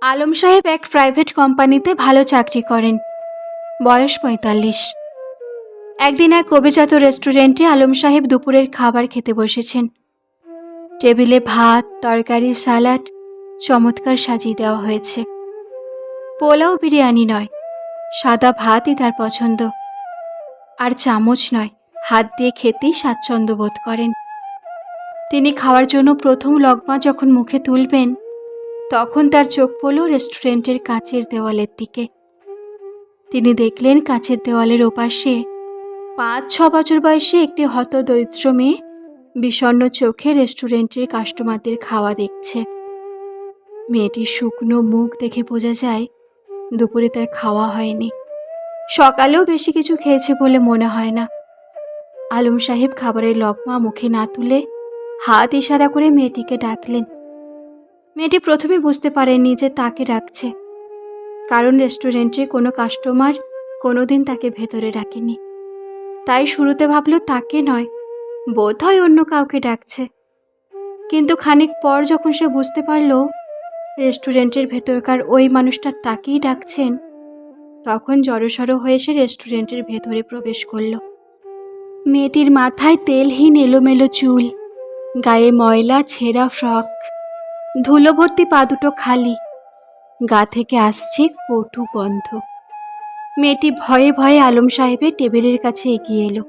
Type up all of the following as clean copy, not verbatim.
আলম সাহেব এক প্রাইভেট কোম্পানিতে ভালো চাকরি করেন। বয়স ৪৫। একদিন এক অভিজাত রেস্টুরেন্টে আলম সাহেব দুপুরের খাবার খেতে বসেছেন। টেবিলে ভাত, তরকারি, সালাড চমৎকার সাজিয়ে দেওয়া হয়েছে। পোলাও, বিরিয়ানি নয়, সাদা ভাতই তার পছন্দ। আর চামচ নয়, হাত দিয়ে খেতেই স্বাচ্ছন্দ্য বোধ করেন। তিনি খাওয়ার জন্য প্রথম লগ্মা যখন মুখে তুলবেন, তখন তার চোখ পড়ল রেস্টুরেন্টের কাঁচের দেওয়ালের দিকে। তিনি দেখলেন কাঁচের দেওয়ালের ওপাশে ৫-৬ বছর বয়সী একটি হতদরিদ্র মেয়ে বিষণ্ণ চোখে রেস্টুরেন্টের কাস্টমারদের খাওয়া দেখছে। মেয়েটির শুকনো মুখ দেখে বোঝা যায় দুপুরে তার খাওয়া হয়নি। সকালেও বেশি কিছু খেয়েছে বলে মনে হয় না। আলম সাহেব খাবারের লগ্মা মুখে না তুলে হাত ইশারা করে মেয়েটিকে ডাকলেন। মেয়েটি প্রথমে বুঝতে পারেনি যে তাকে ডাকছে, কারণ রেস্টুরেন্টের কোনো কাস্টমার কোনোদিন তাকে ভেতরে ডাকেনি। তাই শুরুতে ভাবল তাকে নয়, বোধহয় অন্য কাউকে ডাকছে। কিন্তু খানিক পর যখন সে বুঝতে পারল রেস্টুরেন্টের ভেতরকার ওই মানুষটা তাকেই ডাকছেন, তখন জড়সড় হয়ে সে রেস্টুরেন্টের ভেতরে প্রবেশ করল। মেয়েটির মাথায় তেলহীন এলোমেলো চুল, গায়ে ময়লা ছেঁড়া ফ্রক, ধুলো ভর্তি পা দুটো খালি, গা থেকে আসছে কটু গন্ধ। মেয়েটি ভয়ে ভয়ে আলম সাহেবের টেবিলের কাছে এগিয়ে এলো।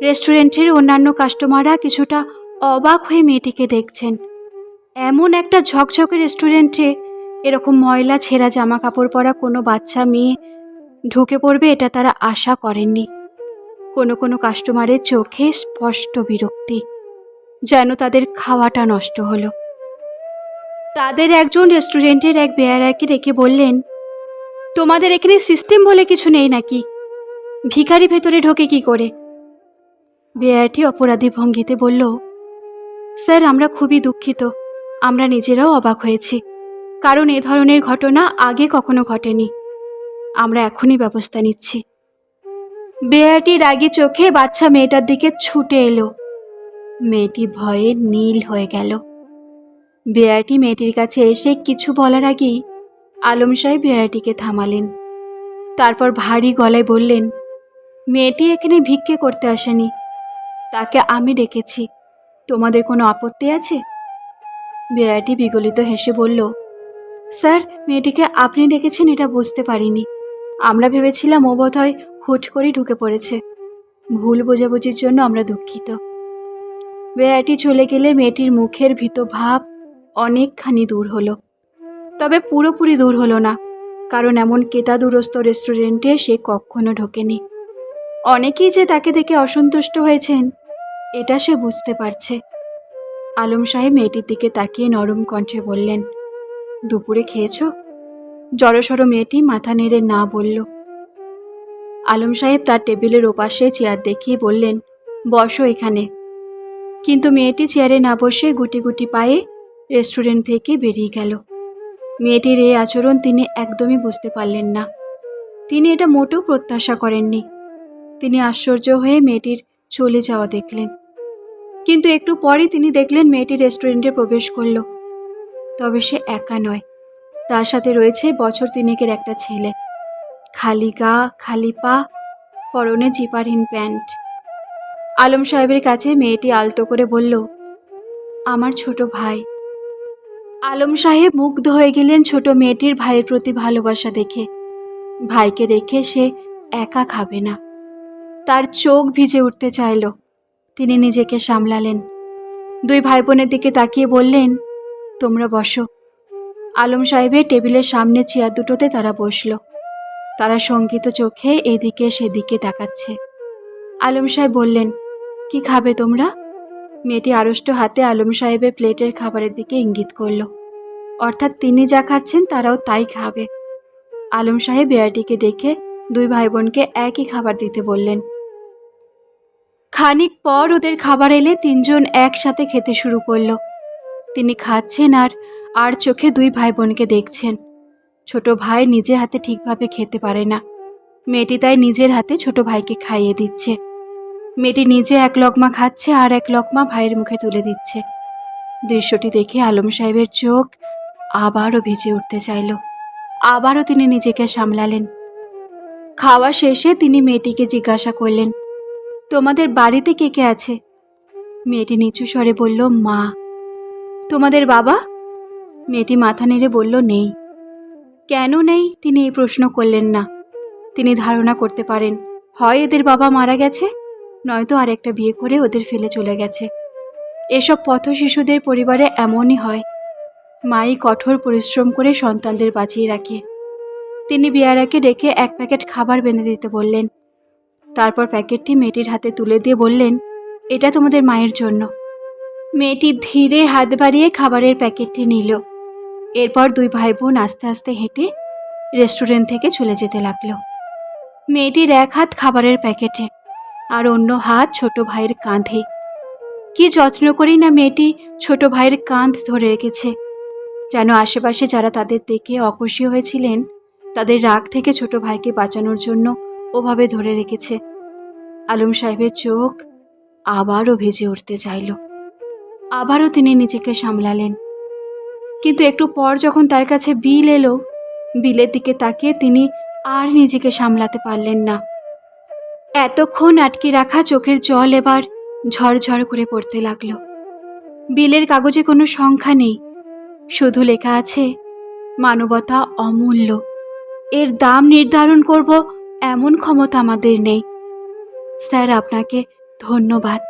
রেস্টুরেন্টের অন্যান্য কাস্টমাররা কিছুটা অবাক হয়ে মেয়েটিকে দেখছেন। এমন একটা ঝকঝকে রেস্টুরেন্টে এরকম ময়লা ছেঁড়া জামা কাপড় পরা কোনো বাচ্চা মেয়ে ঢুকে পড়বে এটা তারা আশা করেননি। কোনো কোনো কাস্টমারের চোখে স্পষ্ট বিরক্তি, যেন তাদের খাওয়াটা নষ্ট হলো। তাদের একজন রেস্টুরেন্টের এক বেয়ারাকে ডেকে বললেন, তোমাদের এখানে সিস্টেম বলে কিছু নেই নাকি? ভিখারি ভেতরে ঢোকে কি করে? বেয়ারাটি অপরাধী ভঙ্গিতে বলল, স্যার, আমরা খুবই দুঃখিত। আমরা নিজেরাও অবাক হয়েছি, কারণ এ ধরনের ঘটনা আগে কখনো ঘটেনি। আমরা এখনই ব্যবস্থা নিচ্ছি। বেয়ারাটি রাগী চোখে বাচ্চা মেয়েটার দিকে ছুটে এলো। মেয়েটি ভয়ে নীল হয়ে গেল। বেয়ারাটি মেয়েটির কাছে এসে কিছু বলার আগেই আলম সাহেব বেয়ারাটিকে থামালেন। তারপর ভারী গলায় বললেন, মেয়েটি এখানে ভিক্ষে করতে আসেনি, তাকে আমি ডেকেছি। তোমাদের কোনো আপত্তি আছে? বেয়ারাটি বিগলিত হেসে বলল, স্যার, মেয়েটিকে আপনি ডেকেছেন এটা বুঝতে পারিনি। আমরা ভেবেছিলাম ও বোধহয় হুট করেই ঢুকে পড়েছে। ভুল বোঝাবুঝির জন্য আমরা দুঃখিত। বেয়ারাটি চলে গেলে মেয়েটির মুখের ভীত ভাব অনেকখানি দূর হলো। তবে পুরোপুরি দূর হলো না, কারণ এমন কেতাদুরস্ত রেস্টুরেন্টে সে কখনো ঢোকেনি। অনেকেই যে তাকে দেখে অসন্তুষ্ট হয়েছেন এটা সে বুঝতে পারছে। আলম সাহেব মেয়েটির দিকে তাকিয়ে নরম কণ্ঠে বললেন, দুপুরে খেয়েছ? জড়সড় মেয়েটি মাথা নেড়ে না বলল। আলম সাহেব তার টেবিলের ওপাশে চেয়ার দেখিয়ে বললেন, বসো এখানে। কিন্তু মেয়েটি চেয়ারে না বসে গুটি গুটি পায়ে রেস্টুরেন্ট থেকে বেরিয়ে গেল। মেয়েটির এই আচরণ তিনি একদমই বুঝতে পারলেন না। তিনি এটা মোটেও প্রত্যাশা করেননি। তিনি আশ্চর্য হয়ে মেয়েটির চলে যাওয়া দেখলেন। কিন্তু একটু পরেই তিনি দেখলেন মেয়েটি রেস্টুরেন্টে প্রবেশ করল। তবে সে একা নয়, তার সাথে রয়েছে বছর তিনেকের একটা ছেলে। খালি গা, খালি পা, পরনে জিপারহীন প্যান্ট। আলম সাহেবের কাছে মেয়েটি আলতো করে বলল, আমার ছোট ভাই। আলম সাহেব মুগ্ধ হয়ে গেলেন ছোট মেয়েটির ভাইয়ের প্রতি ভালোবাসা দেখে। ভাইকে রেখে সে একা খাবে না। তার চোখ ভিজে উঠতে চাইল। তিনি নিজেকে সামলালেন। দুই ভাই বোনের দিকে তাকিয়ে বললেন, তোমরা বসো। আলম সাহেবের টেবিলের সামনে চেয়ার দুটোতে তারা বসল। তারা শঙ্কিত চোখে এদিকে সেদিকে তাকাচ্ছে। আলম সাহেব বললেন, কি খাবে তোমরা? মেয়েটি আড়ষ্ট হাতে আলম সাহেবের প্লেটের খাবারের দিকে ইঙ্গিত করল, অর্থাৎ তিনি যা খাচ্ছেন তারাও তাই খাবে। আলম সাহেব বেয়ারাটিকে ডেকে দুই ভাই বোনকে একই খাবার দিতে বললেন। খানিক পর ওদের খাবার এলে তিনজন একসাথে খেতে শুরু করল। তিনি খাচ্ছেন আর চোখে দুই ভাই বোনকে দেখছেন। ছোট ভাই নিজে হাতে ঠিকভাবে খেতে পারে না। মেয়েটি তাই নিজের হাতে ছোট ভাইকে খাইয়ে দিচ্ছে। মেয়েটি নিজে এক লকমা খাচ্ছে আর এক লকমা ভাইয়ের মুখে তুলে দিচ্ছে। দৃশ্যটি দেখে আলম সাহেবের চোখ আবারও ভিজে উঠতে চাইল। আবারও তিনি নিজেকে সামলালেন। খাওয়া শেষে তিনি মেয়েটিকে জিজ্ঞাসা করলেন, তোমাদের বাড়িতে কে কে আছে? মেয়েটি নিচু স্বরে বলল, মা। তোমাদের বাবা? মেয়েটি মাথা নেড়ে বলল, নেই। কেন নেই তিনি এই প্রশ্ন করলেন না। তিনি ধারণা করতে পারেন, হয় এদের বাবা মারা গেছে, নয়তো আরেকটা বিয়ে করে ওদের ফেলে চলে গেছে। এসব পথ শিশুদের পরিবারে এমনই হয়। মাই কঠোর পরিশ্রম করে সন্তানদের বাঁচিয়ে রাখে। তিনি বিয়ারাকে ডেকে এক প্যাকেট খাবার বেঁধে দিতে বললেন। তারপর প্যাকেটটি মেয়েটির হাতে তুলে দিয়ে বললেন, এটা তোমাদের মায়ের জন্য। মেয়েটি ধীরে হাত বাড়িয়ে খাবারের প্যাকেটটি নিল। এরপর দুই ভাই বোন আস্তে আস্তে হেঁটে রেস্টুরেন্ট থেকে চলে যেতে লাগলো। মেয়েটির এক হাত খাবারের প্যাকেটে আর অন্য হাত ছোট ভাইয়ের কাঁধে। কি যত্ন করেই না মেয়েটি ছোট ভাইয়ের কাঁধ ধরে রেখেছে, যেন আশেপাশে যারা তাদের দেখে অখুশি হয়েছিলেন তাদের রাগ থেকে ছোট ভাইকে বাঁচানোর জন্য ওভাবে ধরে রেখেছে। আলম সাহেবের চোখ আবারও ভেজে উঠতে চাইল। আবারও তিনি নিজেকে সামলালেন। কিন্তু একটু পর যখন তার কাছে বিল এলো, বিলের দিকে তাকিয়ে তিনি আর নিজেকে সামলাতে পারলেন না। এতক্ষণ আটকে রাখা চোখের জল এবার ঝরঝর করে পড়তে লাগলো। বিলের কাগজে কোনো সংখ্যা নেই, শুধু লেখা আছে, মানবতা অমূল্য, এর দাম নির্ধারণ করব এমন ক্ষমতা আমাদের নেই। স্যার, আপনাকে ধন্যবাদ।